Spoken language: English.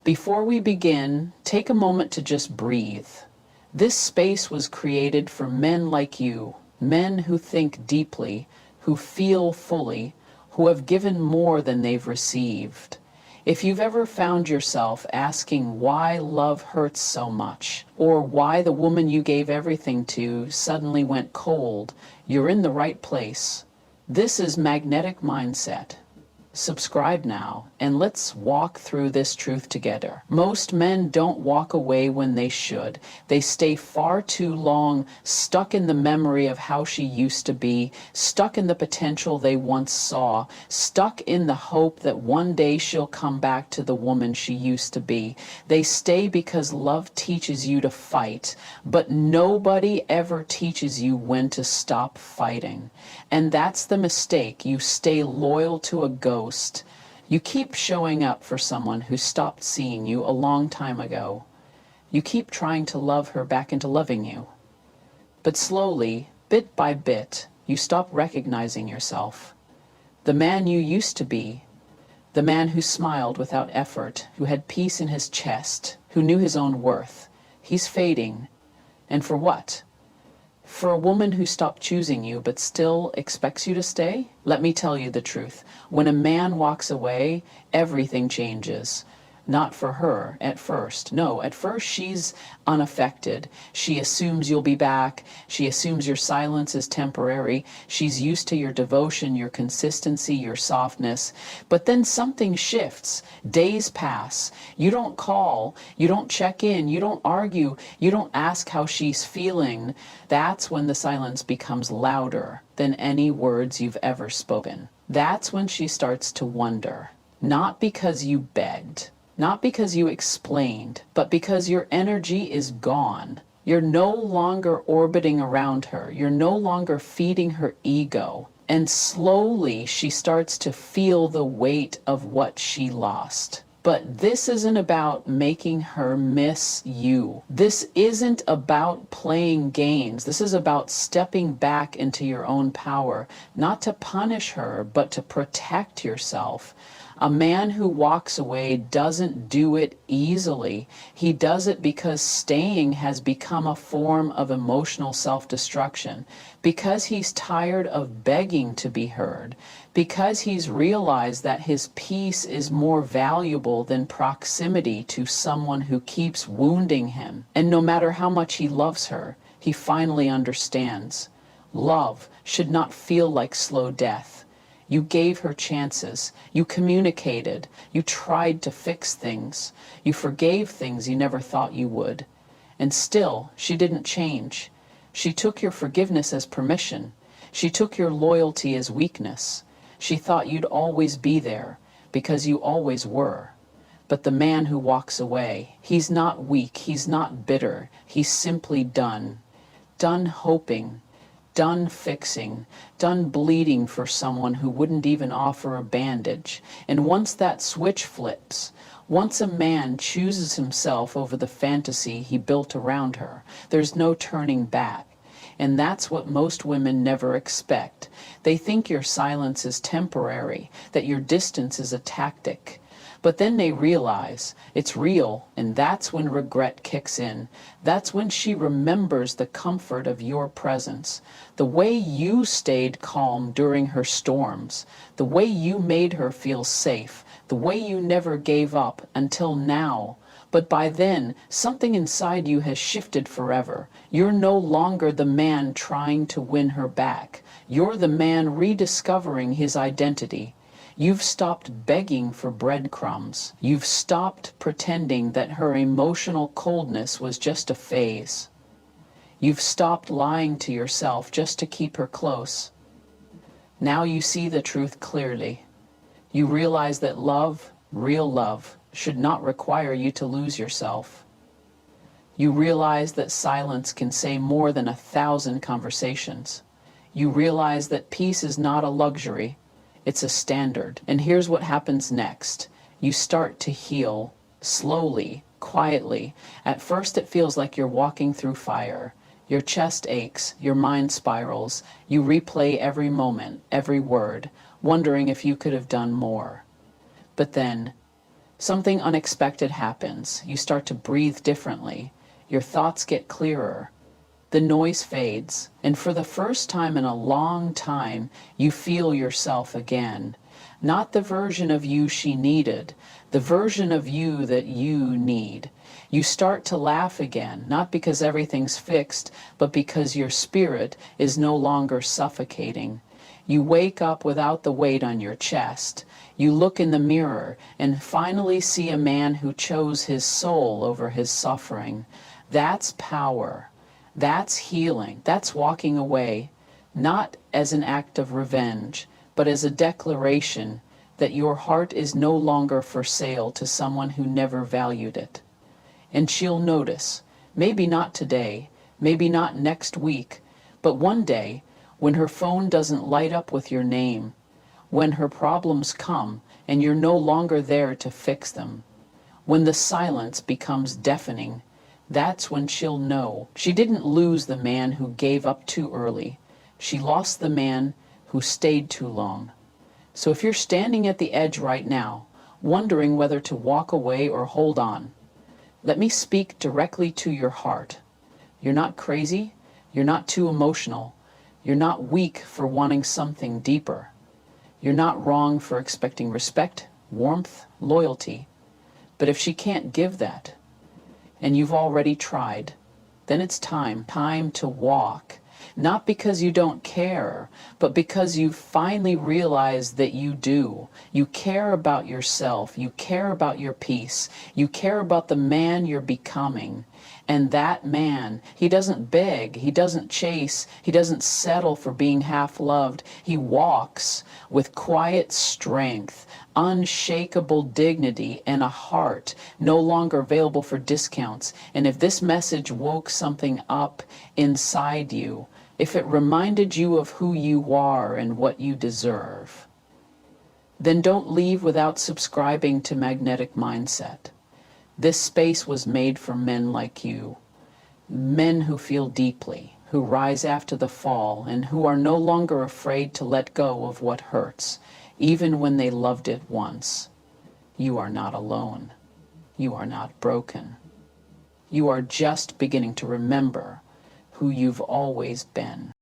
Before we begin, take a moment to just breathe. This space was created for men like you, men who think deeply, who feel fully, who have given more than they've received. If you've ever found yourself asking why love hurts so much, or why the woman you gave everything to suddenly went cold, you're in the right place. This is Magnetic Mindset. Subscribe now, and let's walk through this truth together. Most men don't walk away when they should. They stay far too long stuck in the memory of how she used to be, stuck in the potential they once saw, stuck in the hope that one day she'll come back to the woman she used to be. They stay because love teaches you to fight, but nobody ever teaches you when to stop fighting. And that's the mistake. You stay loyal to a ghost. You keep showing up for someone who stopped seeing you a long time ago. You keep trying to love her back into loving you. But slowly, bit by bit, you stop recognizing yourself. The man you used to be, the man who smiled without effort, who had peace in his chest, who knew his own worth, he's fading. And for what? For a woman who stopped choosing you but still expects you to stay? Let me tell you the truth. When a man walks away, everything changes. Not for her at first. No, at first she's unaffected. She assumes you'll be back. She assumes your silence is temporary. She's used to your devotion, your consistency, your softness. But then something shifts. Days pass. You don't call. You don't check in. You don't argue. You don't ask how she's feeling. That's when the silence becomes louder than any words you've ever spoken. That's when she starts to wonder. Not because you begged. Not because you explained, but because your energy is gone. You're no longer orbiting around her. You're no longer feeding her ego. And slowly she starts to feel the weight of what she lost. But this isn't about making her miss you. This isn't about playing games. This is about stepping back into your own power, not to punish her, but to protect yourself. A man who walks away doesn't do it easily. He does it because staying has become a form of emotional self-destruction, because he's tired of begging to be heard, because he's realized that his peace is more valuable than proximity to someone who keeps wounding him. And no matter how much he loves her, he finally understands. Love should not feel like slow death. You gave her chances. You communicated. You tried to fix things. You forgave things you never thought you would. And still, she didn't change. She took your forgiveness as permission. She took your loyalty as weakness. She thought you'd always be there, because you always were. But the man who walks away, he's not weak. He's not bitter. He's simply done. Done hoping. Done fixing, done bleeding for someone who wouldn't even offer a bandage. And once that switch flips, once a man chooses himself over the fantasy he built around her, there's no turning back. And that's what most women never expect. They think your silence is temporary, that your distance is a tactic. But then they realize it's real, and that's when regret kicks in. That's when she remembers the comfort of your presence, the way you stayed calm during her storms, the way you made her feel safe, the way you never gave up until now. But by then, something inside you has shifted forever. You're no longer the man trying to win her back. You're the man rediscovering his identity. You've stopped begging for breadcrumbs. You've stopped pretending that her emotional coldness was just a phase. You've stopped lying to yourself just to keep her close. Now you see the truth clearly. You realize that love, real love, should not require you to lose yourself. You realize that silence can say more than 1,000 conversations. You realize that peace is not a luxury. It's a standard. And here's what happens next. You start to heal slowly, quietly. At first it feels like you're walking through fire. Your chest aches, your mind spirals. You replay every moment, every word, wondering if you could have done more. But then Something unexpected happens. You start to breathe differently. Your thoughts get clearer. The noise fades, and for the first time in a long time, you feel yourself again. Not the version of you she needed, the version of you that you need. You start to laugh again, not because everything's fixed, but because your spirit is no longer suffocating. You wake up without the weight on your chest. You look in the mirror and finally see a man who chose his soul over his suffering. That's power. That's healing. That's walking away, not as an act of revenge, but as a declaration that your heart is no longer for sale to someone who never valued it. And she'll notice, maybe not today, maybe not next week, but one day when her phone doesn't light up with your name, when her problems come and you're no longer there to fix them, when the silence becomes deafening, that's when she'll know she didn't lose the man who gave up too early. She lost the man who stayed too long. So if you're standing at the edge right now, wondering whether to walk away or hold on, let me speak directly to your heart. You're not crazy. You're not too emotional. You're not weak for wanting something deeper. You're not wrong for expecting respect, warmth, loyalty. But if she can't give that, and you've already tried, then it's time to walk. Not because you don't care, but because you finally realize that you do. You care about yourself. You care about your peace. You care about the man you're becoming. And that man, he doesn't beg, he doesn't chase, he doesn't settle for being half loved. He walks with quiet strength, unshakable dignity, and a heart no longer available for discounts. And if this message woke something up inside you, if it reminded you of who you are and what you deserve, then don't leave without subscribing to Magnetic Mindset. This space was made for men like you, men who feel deeply, who rise after the fall, and who are no longer afraid to let go of what hurts, even when they loved it once. You are not alone. You are not broken. You are just beginning to remember who you've always been.